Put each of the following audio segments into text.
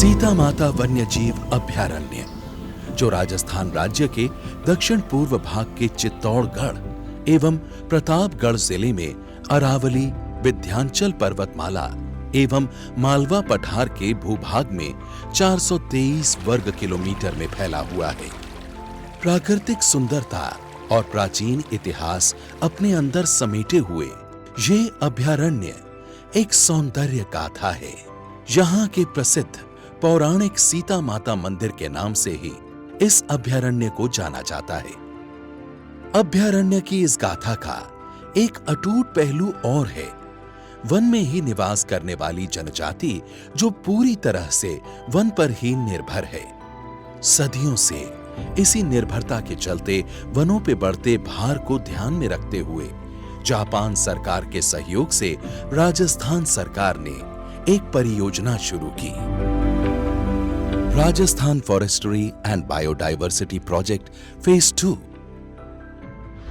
सीता माता वन्यजीव अभयारण्य, जो राजस्थान राज्य के दक्षिण पूर्व भाग के चित्तौड़गढ़ एवं प्रतापगढ़ जिले में अरावली, विंध्याचल पर्वतमाला एवं मालवा पठार के भूभाग में 423 वर्ग किलोमीटर में फैला हुआ है। प्राकृतिक सुंदरता और प्राचीन इतिहास अपने अंदर समेटे हुए ये अभयारण्य एक सौंदर्य गाथा है। यहाँ के प्रसिद्ध पौराणिक सीता माता मंदिर के नाम से ही इस अभयारण्य को जाना जाता है। अभयारण्य की इस गाथा का एक अटूट पहलू और है, वन में ही निवास करने वाली जनजाति जो पूरी तरह से वन पर ही निर्भर है। सदियों से इसी निर्भरता के चलते वनों पे बढ़ते भार को ध्यान में रखते हुए जापान सरकार के सहयोग से राजस्थान सरकार ने एक परियोजना शुरू की, Rajasthan forestry and biodiversity project phase 2।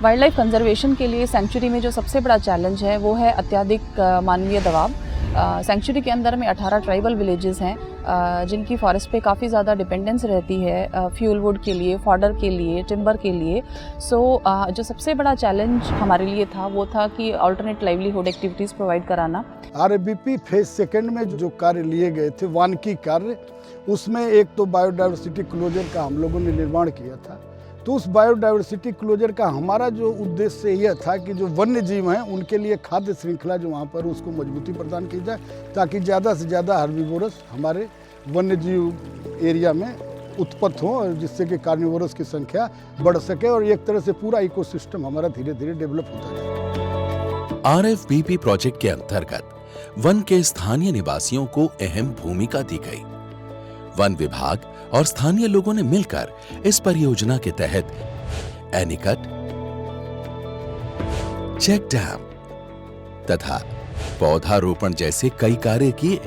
Wild life conservation के लिए सेंचुरी में जो सबसे बड़ा चैलेंज है वो है अत्यधिक मानवीय दबाव। सेंचुरी के अंदर में 18 ट्राइबल विलेजेस हैं जिनकी फॉरेस्ट पे काफ़ी ज़्यादा डिपेंडेंस रहती है फ्यूल वुड के लिए, फॉडर के लिए, टिम्बर के लिए। जो सबसे बड़ा चैलेंज हमारे लिए था वो था कि अल्टरनेट लाइवलीहुड एक्टिविटीज़ प्रोवाइड कराना। RFBP फेज सेकंड में जो कार्य लिए गए थे, वानिकी कार्य, उसमें एक तो बायोडायवर्सिटी क्लोजर का हम लोगों ने निर्माण किया था। तो उस बायोडायवर्सिटी क्लोजर का हमारा जो उद्देश्य यह था कि जो वन्य जीव हैं उनके लिए खाद्य श्रृंखला जो वहाँ पर उसको मजबूती प्रदान की जाए, ताकि ज़्यादा से ज़्यादा हर्बीवोरस हमारे वन्य जीव एरिया में उत्पन्न हो और जिससे कि कार्निवोरस की संख्या बढ़ सके और एक तरह से पूरा इकोसिस्टम हमारा धीरे धीरे डेवलप होता जाए। RFBP प्रोजेक्ट के अंतर्गत वन के स्थानीय निवासियों को अहम भूमिका दी गई। वन विभाग और स्थानीय लोगों ने मिलकर इस परियोजना के तहत एनीकट, चेक डैम तथा पौधारोपण जैसे कई कार्य किए,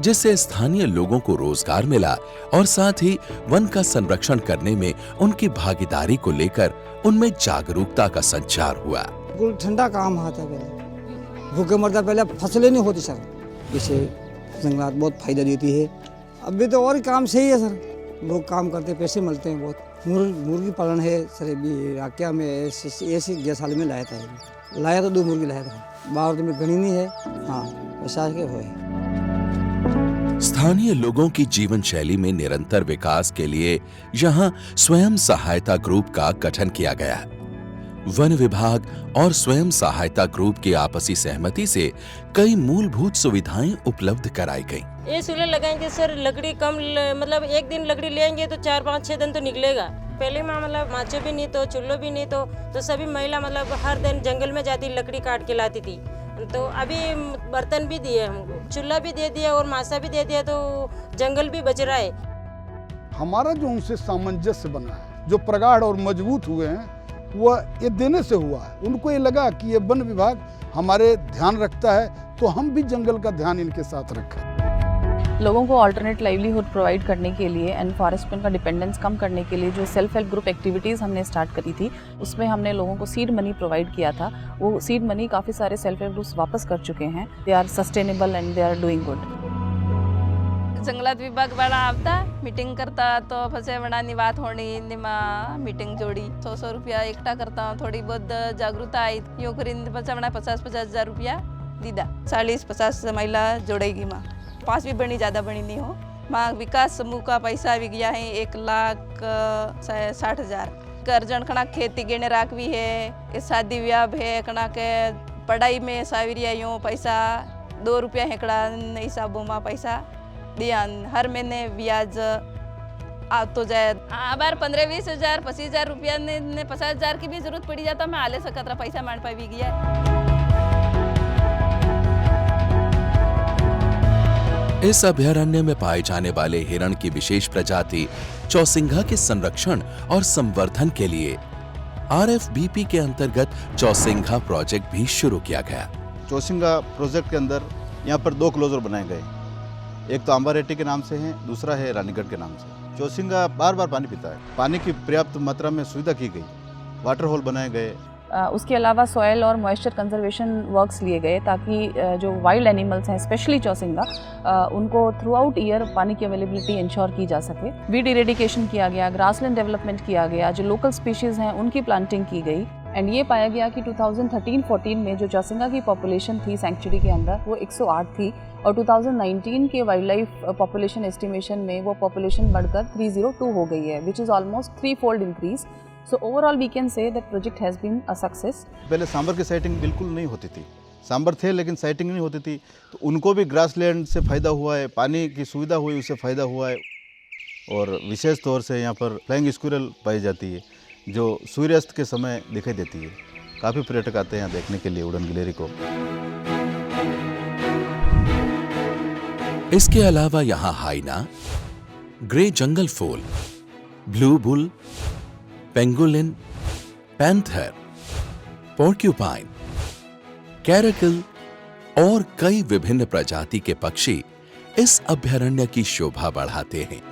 जिससे स्थानीय लोगों को रोजगार मिला और साथ ही वन का संरक्षण करने में उनकी भागीदारी को लेकर उनमें जागरूकता का संचार हुआ। बिल्कुल ठंडा काम आता पहले, भूखे मरता पहले फसलें नहीं होती सर, इसे जंगलात बहुत फायदा देती है। अभी तो और काम सही है सर, लोग काम करते पैसे मिलते हैं बहुत। मुर्गी पालन है सर, अभी राकिया में ऐसे 10 साल में लाया था, लाया तो 2 मुर्गी लाया था, बाहर तो में गणी नहीं है। हाँ वैसा के हुए। स्थानीय लोगों की जीवन शैली में निरंतर विकास के लिए यहाँ स्वयं सहायता ग्रुप का गठन किया गया। वन विभाग और स्वयं सहायता ग्रुप की आपसी सहमति से कई मूलभूत सुविधाएं उपलब्ध कराई गई। ये चूल्हे लगाएंगे सर, लकड़ी कम मतलब एक दिन लकड़ी ले आएंगे तो 4-5-6 दिन तो निकलेगा। पहले में मतलब माचे भी नहीं तो चूल्हो भी नहीं तो सभी महिला मतलब हर दिन जंगल में जाती लकड़ी काट के लाती थी। तो अभी बर्तन भी दिए हमको, चूल्हा भी दे दिया और मासा भी दे दिया, तो जंगल भी बच रहा है। हमारा जो उनसे सामंजस्य बना है, जो प्रगाढ़ और मजबूत हुए हैं, वह ये देने से हुआ है। उनको ये लगा कि ये वन विभाग हमारे ध्यान रखता है तो हम भी जंगल का ध्यान इनके साथ रखें। लोगों को अल्टरनेट लाइवलीहुड प्रोवाइड करने के लिए एंड फॉरेस्ट पे उनका डिपेंडेंस कम करने के लिए जो सेल्फ हेल्प ग्रुप एक्टिविटीज़ हमने स्टार्ट करी थी, उसमें हमने लोगों को सीड मनी प्रोवाइड किया था। वो सीड मनी काफ़ी सारे सेल्फ हेल्प ग्रुप्स वापस कर चुके हैं। They are sustainable and they are doing good. जंगलात विभाग बड़ा आवता मीटिंग करता तो फसे बनानी बात होनी निमा मीटिंग जोड़ी 100 रुपया एकटा करता, थोड़ी बहुत जागरूकता आई यो करीन फसे बना 50-50 हज़ार रुपया दीदा, 40-50 महिला जोड़ेगी माँ, 5 भी बनी ज़्यादा बनी नहीं हो। माँ विकास समूह का पैसा भी गया है 1,60,000। कर्जन खना खेती गेने राख भी है, शादी ब्याह है कना के पढ़ाई में साविरिया यूँ पैसा 2 रुपया हेकड़ा हिसाबों में पैसा दिया, हर महीने ब्याज आ तो जाए। बार 15-20 हज़ार 25,000 रुपया ने 50,000 की भी जरूरत पड़ी जाता, मैं आले सकता पैसा मान पाई भी गया। इस अभयारण्य में पाए जाने वाले हिरण की विशेष प्रजाति चौसिंघा के संरक्षण और संवर्धन के लिए RFBP के अंतर्गत चौसिंघा प्रोजेक्ट भी शुरू किया गया। चौसिंघा प्रोजेक्ट के अंदर यहाँ पर 2 क्लोजर बनाए गए, एक तो अम्बारेड्डी के नाम से है, दूसरा है रानीगढ़ के नाम से। चौसिंघा बार बार पानी पीता है, पानी की पर्याप्त मात्रा में सुविधा की गई, वाटर होल बनाए गए, उसके अलावा सॉयल और मॉइस्चर कंजर्वेशन वर्क्स लिए गए ताकि जो वाइल्ड एनिमल्स हैं स्पेशली चौसिंगा उनको थ्रू आउट ईयर पानी की अवेलेबिलिटी इंश्योर की जा सके। वीड इरेडिकेशन किया गया, ग्रासलैंड डेवलपमेंट किया गया, जो लोकल स्पीशीज़ हैं उनकी प्लांटिंग की गई। एंड ये पाया गया कि 2013-14 में जो चौसिंगा की पॉपुलेशन थी सेंचुरी के अंदर वो 108 थी और 2019 के वाइल्ड लाइफ पॉपुलेशन एस्टिमेशन में वो पॉपुलेशन बढ़कर 302 हो गई है, which is almost 3-fold increase. So overall we can say that project has been a success. पहले सांबर की साइटिंग बिल्कुल नहीं होती थी, सांबर थे लेकिन साइटिंग नहीं होती थी, तो उनको भी ग्रासलैंड से फ़ायदा हुआ है, पानी की सुविधा हुई उससे फ़ायदा हुआ है। और विशेष तौर से यहाँ पर फ्लाइंग स्क्विरल पाई जाती है जो सूर्यास्त के समय दिखाई देती है। काफ़ी पर्यटक आते हैं यहाँ देखने के लिए उड़न गिलहरी को। इसके अलावा यहाँ hyena, grey jungle fowl, blue bull, pangolin, panther, porcupine, caracal और कई विभिन्न प्रजाति के पक्षी इस अभयारण्य की शोभा बढ़ाते हैं।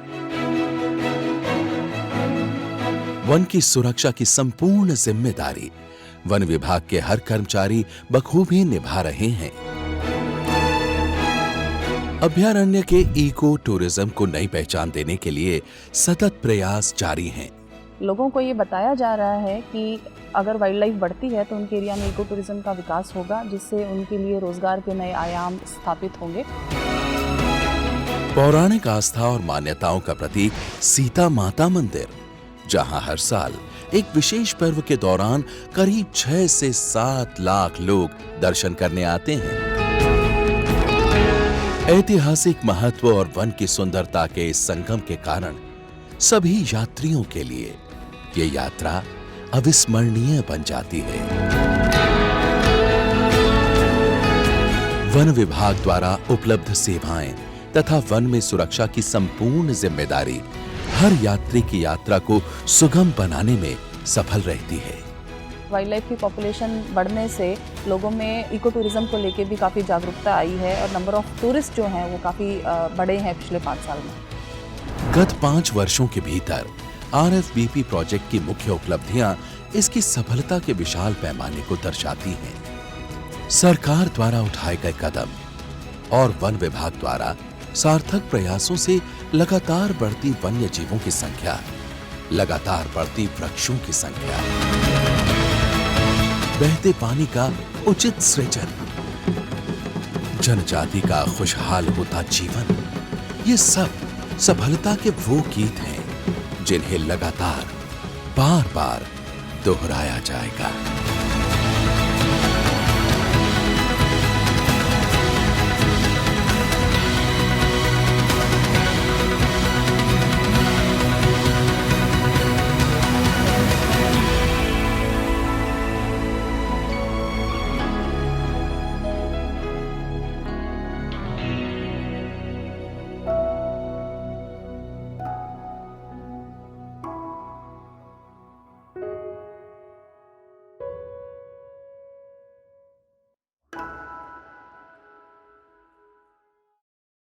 वन की सुरक्षा की संपूर्ण जिम्मेदारी वन विभाग के हर कर्मचारी बखूबी निभा रहे हैं। अभयारण्य के इको टूरिज्म को नई पहचान देने के लिए सतत प्रयास जारी हैं। लोगों को ये बताया जा रहा है कि अगर वाइल्ड लाइफ बढ़ती है तो उनके एरिया में इको टूरिज्म का विकास होगा, जिससे उनके लिए रोजगार के नए आयाम स्थापित होंगे। पौराणिक आस्था और मान्यताओं का प्रतीक सीता माता मंदिर, जहां हर साल एक विशेष पर्व के दौरान करीब 6 से 7 लाख लोग दर्शन करने आते हैं। ऐतिहासिक महत्व और वन की सुंदरता के इस संगम के कारण सभी यात्रियों के लिए ये यात्रा अविस्मरणीय बन जाती है। वन विभाग द्वारा उपलब्ध सेवाएं तथा वन में सुरक्षा की संपूर्ण जिम्मेदारी हर यात्री की यात्रा को सुगम बनाने में सफल रहती है। वाइल्ड लाइफ की पॉपुलेशन बढ़ने से लोगों में इको टूरिज्म को लेके भी काफ़ी जागरूकता आई है और नंबर ऑफ टूरिस्ट जो हैं वो काफ़ी बढ़े हैं पिछले 5 साल में। गत 5 वर्षों के भीतर RFBP प्रोजेक्ट की मुख्य उपलब्धियां इसकी सफलता के विशाल पैमाने को दर्शाती हैं। सरकार द्वारा उठाए गए कदम और वन विभाग द्वारा सार्थक प्रयासों से लगातार बढ़ती वन्य जीवों की संख्या, लगातार बढ़ती वृक्षों की संख्या, बहते पानी का उचित सृजन, जनजाति का खुशहाल होता जीवन, ये सब सफलता के वो गीत हैं जिन्हें लगातार बार बार दोहराया जाएगा।